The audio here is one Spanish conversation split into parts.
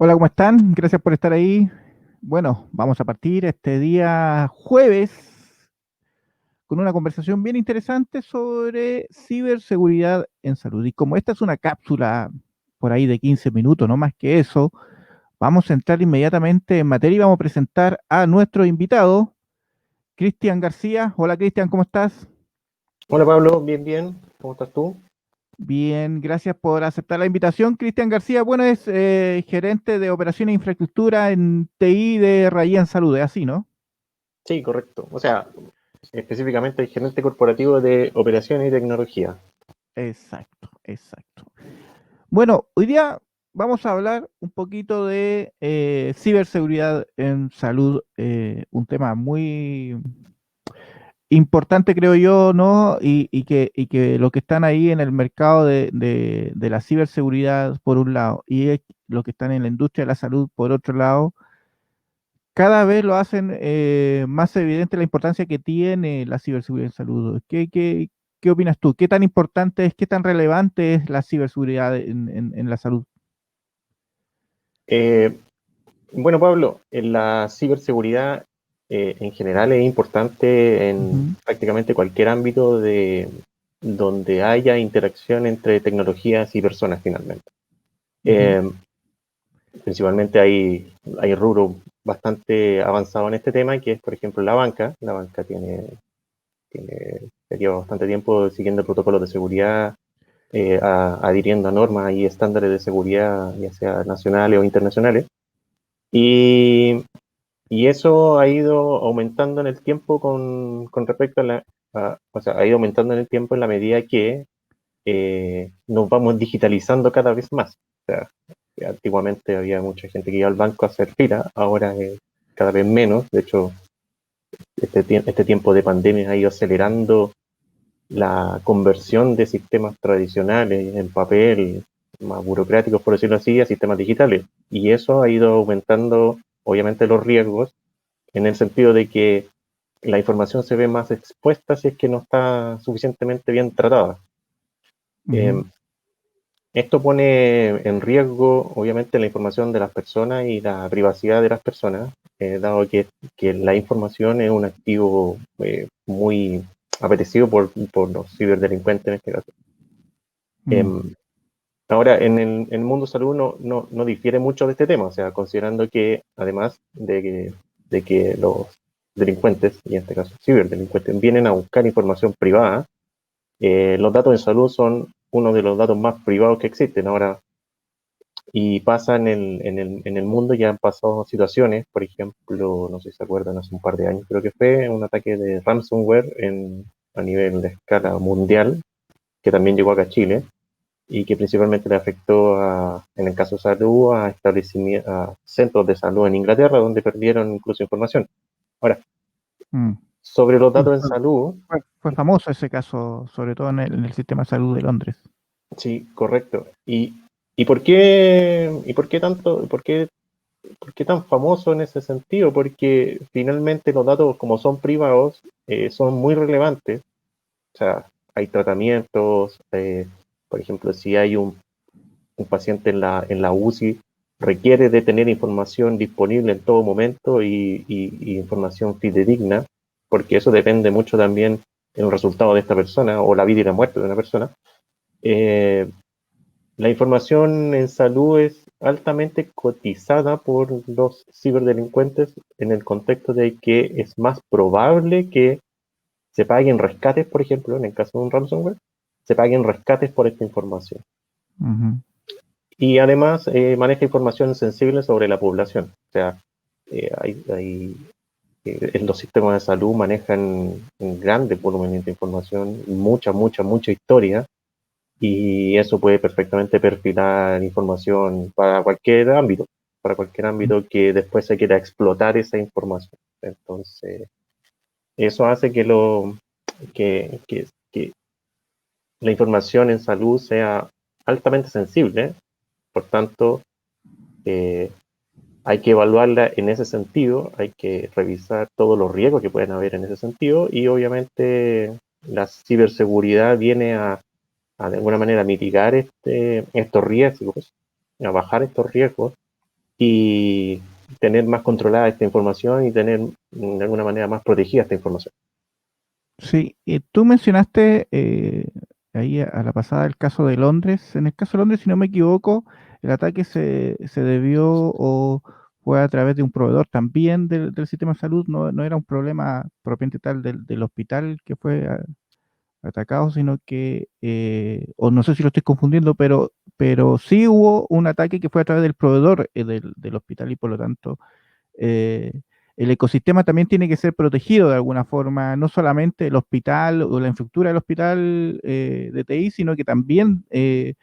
Hola, ¿cómo están? Gracias por estar ahí. Bueno, vamos a partir este día jueves con una conversación bien interesante sobre ciberseguridad en salud. Y como esta es una cápsula por ahí de 15 minutos, no más que eso, vamos a entrar inmediatamente en materia y vamos a presentar a nuestro invitado, Cristian García. Hola, Cristian, ¿cómo estás? Hola Pablo, bien, bien. ¿Cómo estás tú? Bien, gracias por aceptar la invitación. Cristian García, bueno, es gerente de operaciones e infraestructura en TI de Rayen Salud, ¿es así, no? Sí, correcto. O sea, específicamente el gerente corporativo de operaciones y tecnología. Exacto, exacto. Bueno, hoy día vamos a hablar un poquito de ciberseguridad en salud, un tema muy importante, creo yo, ¿no? Y que los que están ahí en el mercado de la ciberseguridad, por un lado, los que están en la industria de la salud, por otro lado, cada vez lo hacen más evidente la importancia que tiene la ciberseguridad en salud. ¿Qué opinas tú? ¿Qué tan importante es, qué tan relevante es la ciberseguridad en la salud? Eh, bueno, Pablo, en la ciberseguridad en general es importante en Ujú, prácticamente cualquier ámbito de donde haya interacción entre tecnologías y personas finalmente. ujú, Eh, Principalmente hay rubro bastante avanzado en este tema, que es, por ejemplo, la banca. La banca lleva bastante tiempo siguiendo protocolos de seguridad, adhiriendo a normas y estándares de seguridad, ya sea nacionales o internacionales. Y, y eso ha ido aumentando en el tiempo con respecto o sea, ha ido aumentando en el tiempo en la medida que nos vamos digitalizando cada vez más. O sea, antiguamente había mucha gente que iba al banco a hacer fila, ahora cada vez menos. De hecho, este tiempo de pandemia ha ido acelerando la conversión de sistemas tradicionales en papel, más burocráticos por decirlo así, a sistemas digitales. Y eso ha ido aumentando, obviamente, los riesgos en el sentido de que la información se ve más expuesta si es que no está suficientemente bien tratada. ujú, Eh, Esto pone en riesgo, obviamente, la información de las personas y la privacidad de las personas, dado que la información es un activo muy apetecido por los ciberdelincuentes en este caso. mm, Em, Ahora, en el mundo salud no difiere mucho de este tema, o sea, considerando que además de que los delincuentes, y en este caso ciberdelincuentes, vienen a buscar información privada, los datos de salud son uno de los datos más privados que existen. Ahora, y pasa en el mundo, ya han pasado situaciones, por ejemplo, no sé si se acuerdan, hace un par de años creo que fue un ataque de ransomware a nivel de escala mundial, que también llegó acá a Chile y que principalmente le afectó en el caso de salud, a centros de salud en Inglaterra, donde perdieron incluso información. Ahora, mm. sobre los Sí, datos en salud, fue famoso ese caso, sobre todo en el sistema de salud de Londres. sí, correcto. ¿Y por qué tanto, por qué tan famoso en ese sentido? Porque finalmente los datos, como son privados, son muy relevantes. O sea, hay tratamientos, por ejemplo, si hay un paciente en la UCI, requiere de tener información disponible en todo momento y información fidedigna, porque eso depende mucho también del resultado de esta persona o la vida y la muerte de una persona. Eh, la información en salud es altamente cotizada por los ciberdelincuentes en el contexto de que es más probable que se paguen rescates, por ejemplo, en el caso de un ransomware, se paguen rescates por esta información. Ujú, Y además maneja información sensible sobre la población. O sea, los sistemas de salud manejan un grandes volúmenes de información, mucha historia, y eso puede perfectamente perfilar información para cualquier ámbito que después se quiera explotar esa información. Entonces, eso hace que la información en salud sea altamente sensible, por tanto, eh, hay que evaluarla en ese sentido, hay que revisar todos los riesgos que pueden haber en ese sentido y obviamente la ciberseguridad viene a de alguna manera mitigar estos riesgos, a bajar estos riesgos y tener más controlada esta información y tener de alguna manera más protegida esta información. Sí, tú mencionaste ahí a la pasada el caso de Londres. En el caso de Londres, si no me equivoco, el ataque se debió o fue a través de un proveedor también del sistema de salud. No era un problema propiamente tal del hospital que fue atacado, sino que, o no sé si lo estoy confundiendo, pero sí hubo un ataque que fue a través del proveedor del hospital y por lo tanto eh, el ecosistema también tiene que ser protegido de alguna forma, no solamente el hospital o la infraestructura del hospital de TI, sino que también el,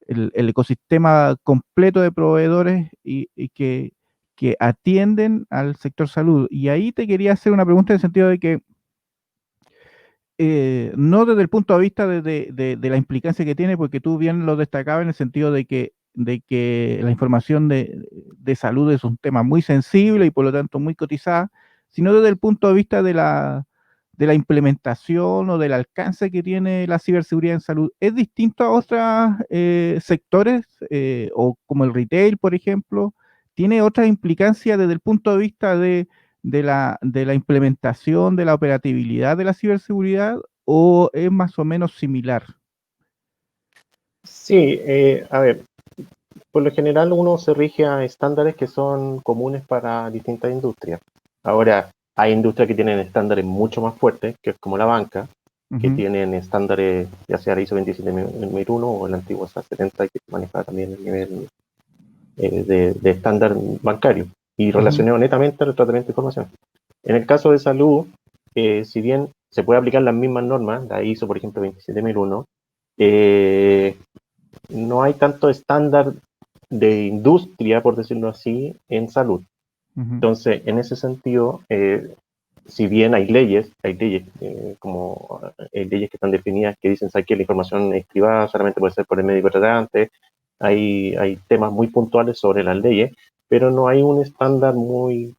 el ecosistema completo de proveedores y que atienden al sector salud. Y ahí te quería hacer una pregunta en el sentido de que no desde el punto de vista de la implicancia que tiene, porque tú bien lo destacabas en el sentido de que la información de salud es un tema muy sensible y por lo tanto muy cotizada, sino desde el punto de vista de la implementación o del alcance que tiene la ciberseguridad en salud. ¿Es distinto a otros sectores o como el retail, por ejemplo? ¿Tiene otras implicancias desde el punto de vista de la implementación, de la operatividad de la ciberseguridad o es más o menos similar? Sí, a ver, por lo general uno se rige a estándares que son comunes para distintas industrias. Ahora, hay industrias que tienen estándares mucho más fuertes, que es como la banca, que Ujú, tienen estándares, ya sea la ISO 27001 o el antiguo SA 70, que maneja también el nivel de estándar bancario y ujú, relacionado netamente al tratamiento de información. En el caso de salud, si bien se puede aplicar las mismas normas, la ISO, por ejemplo, 27001, eh, no hay tanto estándar de industria, por decirlo así, en salud. ujú, Entonces, en ese sentido, si bien hay leyes como leyes que están definidas que dicen que la información es privada, solamente puede ser por el médico tratante, hay temas muy puntuales sobre las leyes, pero no hay un estándar muy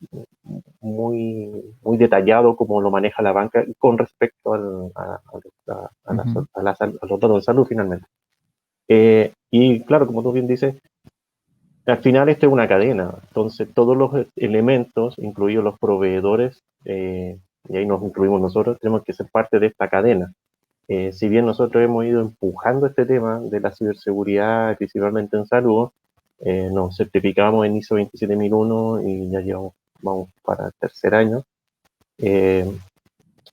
detallado como lo maneja la banca con respecto ujú, a los datos de salud finalmente. Y claro, como tú bien dices, al final esto es una cadena, entonces todos los elementos, incluidos los proveedores, y ahí nos incluimos nosotros, tenemos que ser parte de esta cadena. Si bien nosotros hemos ido empujando este tema de la ciberseguridad, principalmente en salud, nos certificamos en ISO 27001 y ya llevamos, vamos para el tercer año. Eh,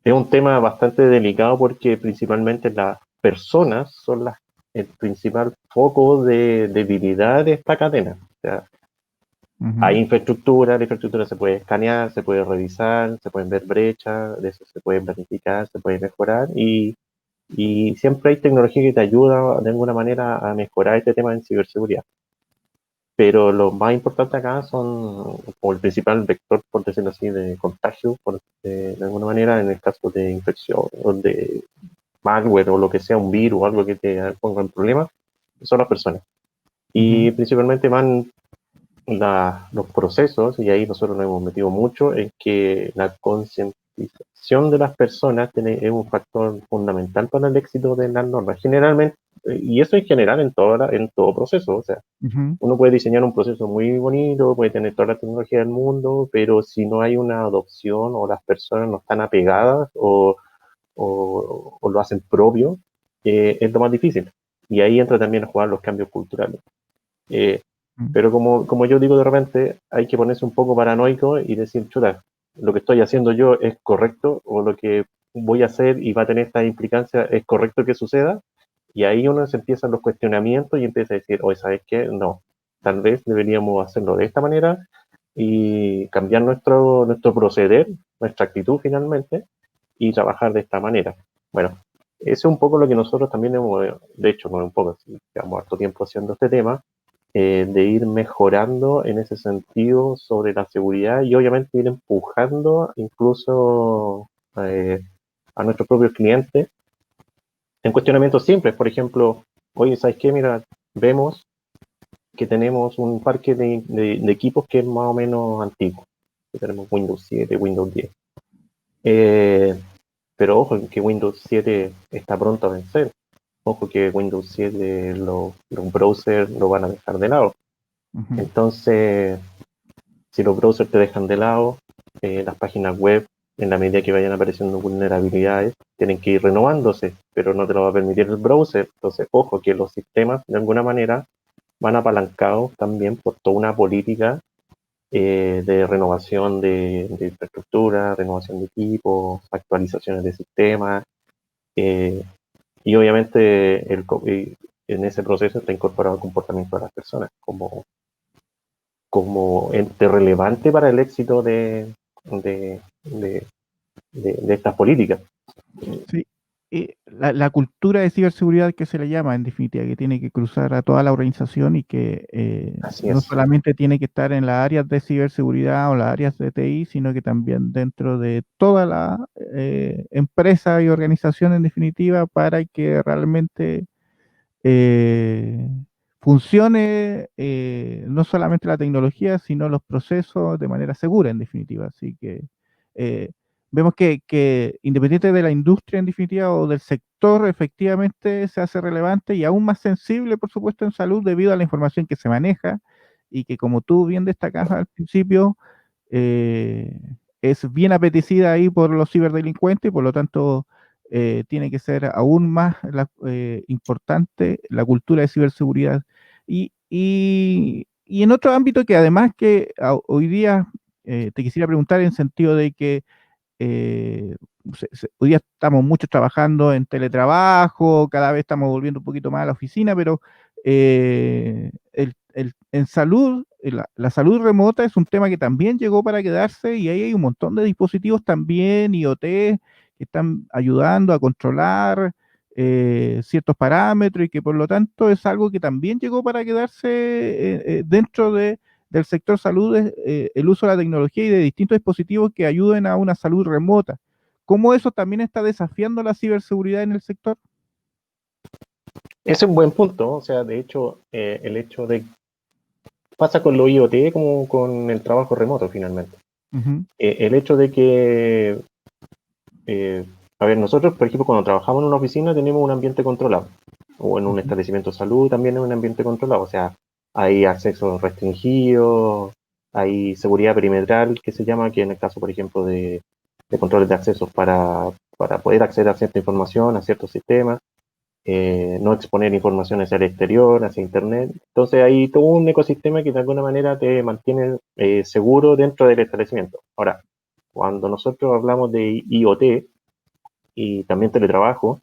es un tema bastante delicado porque principalmente las personas son el principal foco de debilidad de esta cadena. O sea, hay ujú. infraestructura, la infraestructura se puede escanear, se puede revisar, se pueden ver brechas, de eso se puede planificar, se puede mejorar y siempre hay tecnología que te ayuda de alguna manera a mejorar este tema en ciberseguridad. Pero lo más importante acá son, o el principal vector, por decirlo así, de contagio, de alguna manera, en el caso de infección o de malware o lo que sea, un virus o algo que te ponga en problemas, son las personas. Ujú, Y principalmente van los procesos, y ahí nosotros nos hemos metido mucho, en que la concientización de las personas es un factor fundamental para el éxito de las normas. Generalmente, y eso en general en todo proceso, o sea, ujú, uno puede diseñar un proceso muy bonito, puede tener toda la tecnología del mundo, pero si no hay una adopción o las personas no están apegadas o lo hacen propio, es lo más difícil. Y ahí entra también a jugar los cambios culturales. Eh, ujú. pero como yo digo de repente, hay que ponerse un poco paranoico y decir, chuta, lo que estoy haciendo yo es correcto o lo que voy a hacer y va a tener esta implicancia es correcto que suceda. Y ahí uno se empiezan los cuestionamientos y empieza a decir, oye, ¿sabes qué? No, tal vez deberíamos hacerlo de esta manera y cambiar nuestro proceder, nuestra actitud finalmente y trabajar de esta manera. Bueno, eso es un poco lo que nosotros también hemos, de hecho, no es un poco, llevamos harto tiempo haciendo este tema, de ir mejorando en ese sentido sobre la seguridad y obviamente ir empujando incluso a nuestros propios clientes en cuestionamientos simples. Por ejemplo, oye, ¿sabes qué? Mira, vemos que tenemos un parque de equipos que es más o menos antiguo. Que tenemos Windows 7, Windows 10. Eh, pero ojo, que Windows 7 está pronto a vencer. Ojo que Windows 7 los browsers lo van a dejar de lado. Ujú. Entonces, si los browsers te dejan de lado, las páginas web, en la medida que vayan apareciendo vulnerabilidades, tienen que ir renovándose, pero no te lo va a permitir el browser. Entonces, ojo, que los sistemas, de alguna manera, van apalancados también por toda una política de renovación de infraestructura, renovación de equipos, actualizaciones de sistemas, eh, y obviamente en ese proceso está incorporado el comportamiento de las personas como ente relevante para el éxito de, de, de estas políticas. Sí, la cultura de ciberseguridad que se le llama, en definitiva, que tiene que cruzar a toda la organización y que Así no es. solamente tiene que estar en las áreas de ciberseguridad o las áreas de TI, sino que también dentro de toda la empresa y organización, en definitiva, para que realmente eh, funcione no solamente la tecnología, sino los procesos de manera segura, en definitiva. Así que eh, vemos que independiente de la industria, en definitiva, o del sector, efectivamente se hace relevante y aún más sensible, por supuesto, en salud debido a la información que se maneja y que, como tú bien destacabas al principio, eh, es bien apetecida ahí por los ciberdelincuentes y por lo tanto tiene que ser aún más importante la cultura de ciberseguridad. Y en otro ámbito que además que hoy día te quisiera preguntar en sentido de que eh, hoy día estamos muchos trabajando en teletrabajo, cada vez estamos volviendo un poquito más a la oficina, pero en salud, la salud remota es un tema que también llegó para quedarse y ahí hay un montón de dispositivos también, IoT, que están ayudando a controlar ciertos parámetros y que por lo tanto es algo que también llegó para quedarse dentro del sector salud es el uso de la tecnología y de distintos dispositivos que ayuden a una salud remota. ¿Cómo eso también está desafiando la ciberseguridad en el sector? Ese es un buen punto, o sea, de hecho, el hecho de pasa con lo IoT como con el trabajo remoto finalmente. Ujú, El hecho de que, eh, a ver, nosotros, por ejemplo, cuando trabajamos en una oficina tenemos un ambiente controlado, o en un ujú, establecimiento de salud también es un ambiente controlado, o sea, hay acceso restringido, hay seguridad perimetral que se llama, que en el caso, por ejemplo, de controles de accesos para poder acceder a cierta información, a ciertos sistemas, no exponer información hacia el exterior, hacia Internet. Entonces hay todo un ecosistema que de alguna manera te mantiene seguro dentro del establecimiento. Ahora, cuando nosotros hablamos de IoT y también teletrabajo,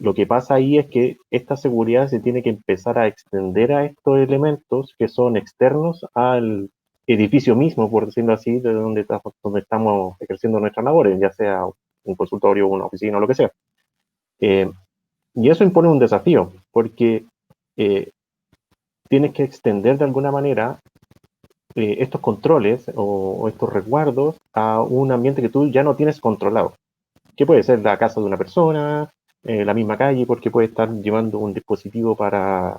lo que pasa ahí es que esta seguridad se tiene que empezar a extender a estos elementos que son externos al edificio mismo, por decirlo así, de donde estamos ejerciendo nuestras labores, ya sea un consultorio, una oficina o lo que sea. Eh, y eso impone un desafío, porque eh, tienes que extender de alguna manera estos controles o estos resguardos a un ambiente que tú ya no tienes controlado, que puede ser la casa de una persona, la misma calle, porque puede estar llevando un dispositivo para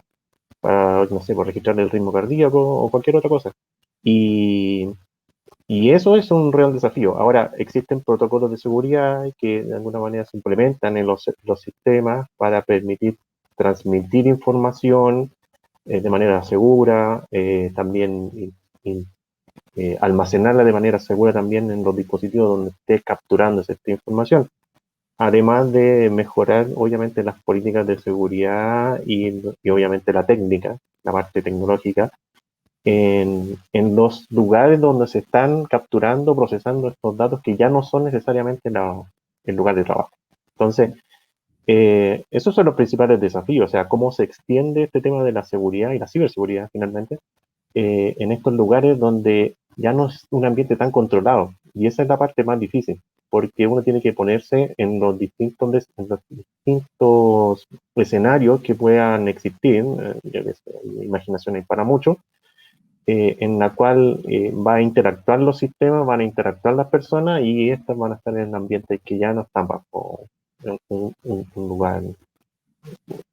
no sé, por registrar el ritmo cardíaco o cualquier otra cosa. Y, y eso es un real desafío. Ahora, existen protocolos de seguridad que de alguna manera se implementan en los sistemas para permitir transmitir información de manera segura, también almacenarla de manera segura también en los dispositivos donde esté capturando esta información. Además de mejorar, obviamente, las políticas de seguridad y obviamente la técnica, la parte tecnológica, en los lugares donde se están capturando, procesando estos datos que ya no son necesariamente el lugar de trabajo. Entonces, esos son los principales desafíos, o sea, cómo se extiende este tema de la seguridad y la ciberseguridad finalmente en estos lugares donde ya no es un ambiente tan controlado. Y esa es la parte más difícil, porque uno tiene que ponerse en los distintos escenarios que puedan existir, imaginación hay para mucho, en la cual va a interactuar los sistemas, van a interactuar las personas y estas van a estar en ambientes que ya no están bajo un lugar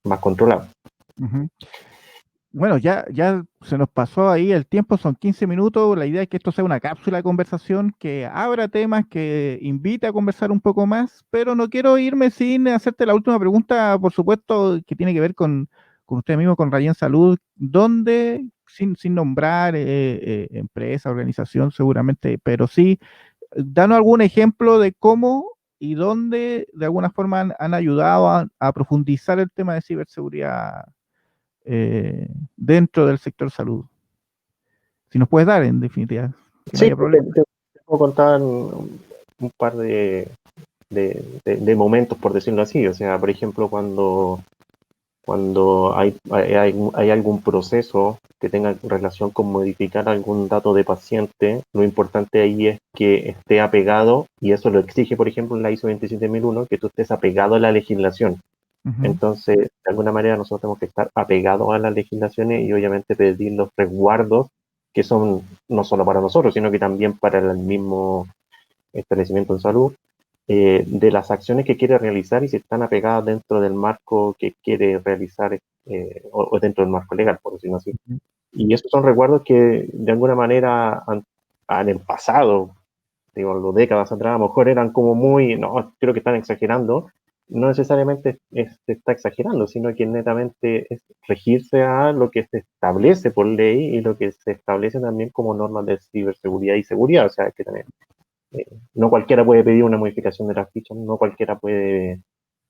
más controlado. ujú. Bueno, ya se nos pasó ahí el tiempo, son 15 minutos. La idea es que esto sea una cápsula de conversación que abra temas, que invite a conversar un poco más, pero no quiero irme sin hacerte la última pregunta, por supuesto, que tiene que ver con con usted mismo, con Rayen Salud, ¿dónde, sin nombrar empresa, organización seguramente, pero sí, danos algún ejemplo de cómo y dónde de alguna forma han ayudado a profundizar el tema de ciberseguridad dentro del sector salud? Si nos puedes dar, en definitiva, que no Sí, haya problema. te puedo contar un par de momentos, por decirlo así. O sea, por ejemplo, cuando hay algún proceso que tenga relación con modificar algún dato de paciente, lo importante ahí es que esté apegado, y eso lo exige, por ejemplo, en la ISO 27001, que tú estés apegado a la legislación. Ujú. Entonces, de alguna manera nosotros tenemos que estar apegados a las legislaciones y obviamente pedir los resguardos que son no solo para nosotros, sino que también para el mismo establecimiento en salud, de las acciones que quiere realizar y si están apegadas dentro del marco que quiere realizar o dentro del marco legal, por decirlo así. Ujú. Y esos son recuerdos que de alguna manera en el pasado, digo, los décadas atrás, a lo mejor eran como muy, no, creo que están exagerando. No necesariamente se está exagerando, sino que netamente es regirse a lo que se establece por ley y lo que se establece también como normas de ciberseguridad y seguridad. O sea, que también no cualquiera puede pedir una modificación de las fichas, no cualquiera puede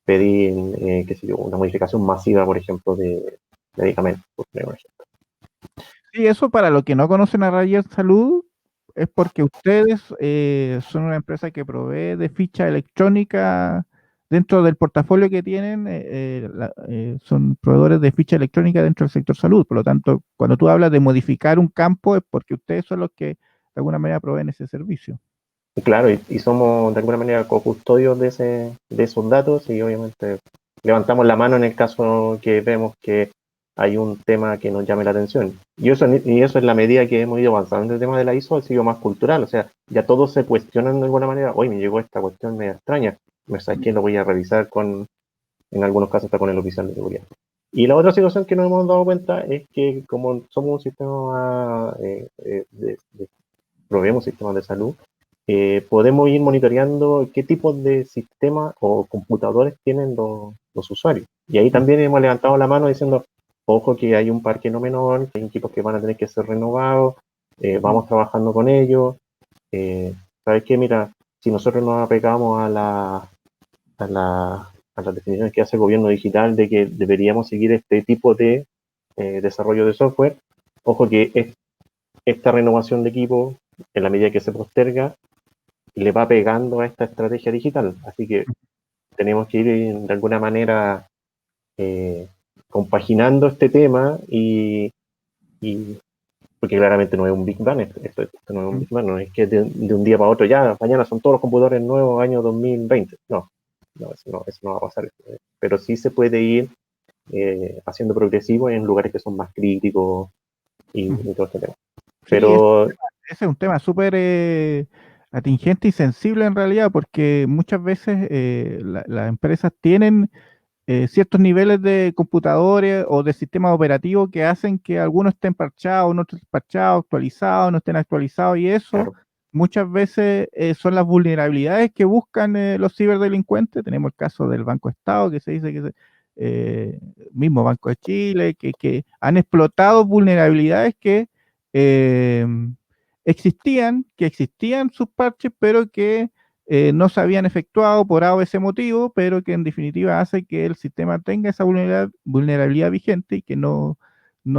pedir, qué sé yo, una modificación masiva, por ejemplo, de medicamentos, por ejemplo. Sí, eso para los que no conocen a Rayen Salud es porque ustedes son una empresa que provee de ficha electrónica dentro del portafolio que tienen, son proveedores de ficha electrónica dentro del sector salud. Por lo tanto, cuando tú hablas de modificar un campo es porque ustedes son los que de alguna manera proveen ese servicio. Claro, y somos de alguna manera co-custodios de esos datos y obviamente levantamos la mano en el caso que vemos que hay un tema que nos llame la atención. Y eso en la medida que hemos ido avanzando en el tema de la ISO ha sido más cultural, o sea, ya todos se cuestionan de alguna manera, hoy me llegó esta cuestión media extraña, me sabes que lo voy a revisar en algunos casos está con el oficial de seguridad. Y la otra situación que nos hemos dado cuenta es que como somos un sistema proveemos sistemas de salud, podemos ir monitoreando qué tipos de sistemas o computadores tienen los usuarios. Y ahí también hemos levantado la mano diciendo, ojo que hay un parque no menor, que hay equipos que van a tener que ser renovados, vamos trabajando con ellos. ¿Sabes qué? Mira, si nosotros nos apegamos a, la, a las definiciones que hace el gobierno digital de que deberíamos seguir este tipo de desarrollo de software, ojo que esta renovación de equipo, en la medida que se posterga, le va pegando a esta estrategia digital. Así que tenemos que ir de alguna manera eh, compaginando este tema y porque claramente no es un Big Bang, esto no es un Big Bang, no es que de un día para otro ya, mañana son todos los computadores nuevos año 2020. Eso no va a pasar. Pero sí se puede ir haciendo progresivo en lugares que son más críticos y todo este tema. Sí, Pero ese es un tema súper atingente y sensible en realidad, porque muchas veces las empresas tienen ciertos niveles de computadores o de sistemas operativos que hacen que algunos estén parchados, no estén parchados, actualizados, no estén actualizados, y eso claro, muchas veces son las vulnerabilidades que buscan los ciberdelincuentes. Tenemos el caso del Banco Estado, que se dice que mismo Banco de Chile, que han explotado vulnerabilidades eh, que existían sus parches, pero que no se habían efectuado por A o ese motivo, pero que en definitiva hace que el sistema tenga esa vulnerabilidad vigente y que no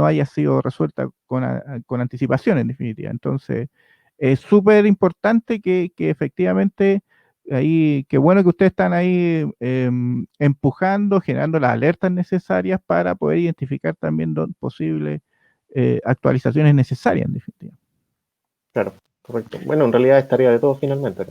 haya sido resuelta con anticipación, en definitiva. Entonces, es súper importante que efectivamente ahí, qué bueno que ustedes están ahí empujando, generando las alertas necesarias para poder identificar también posibles actualizaciones necesarias, en definitiva. claro, correcto. Bueno, en realidad es tarea de todos finalmente.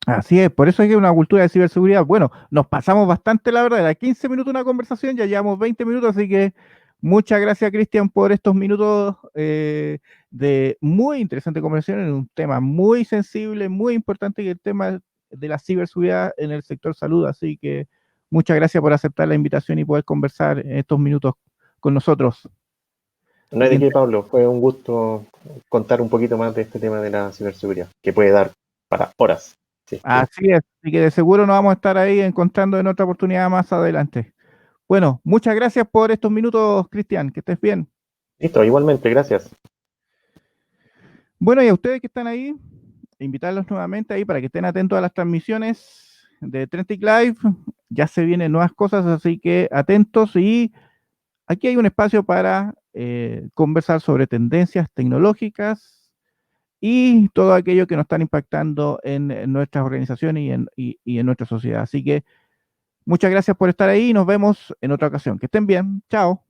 Así es, por eso hay que una cultura de ciberseguridad. Bueno, nos pasamos bastante, la verdad, era 15 minutos una conversación, ya llevamos 20 minutos, así que muchas gracias, Cristian, por estos minutos de muy interesante conversación en un tema muy sensible, muy importante, que es el tema de la ciberseguridad en el sector salud. Así que muchas gracias por aceptar la invitación y poder conversar en estos minutos con nosotros. No hay de qué, Pablo. Fue un gusto contar un poquito más de este tema de la ciberseguridad, que puede dar para horas. Sí, Así es, así que de seguro nos vamos a estar ahí encontrando en otra oportunidad más adelante. Bueno, muchas gracias por estos minutos, Cristian, que estés bien. Listo, igualmente, gracias. Bueno, y a ustedes que están ahí, invitarlos nuevamente ahí para que estén atentos a las transmisiones de Trentic Live. Ya se vienen nuevas cosas, así que atentos. Y aquí hay un espacio para conversar sobre tendencias tecnológicas y todo aquello que nos están impactando en nuestras organizaciones y en nuestra sociedad. Así que muchas gracias por estar ahí y nos vemos en otra ocasión. Que estén bien. Chao.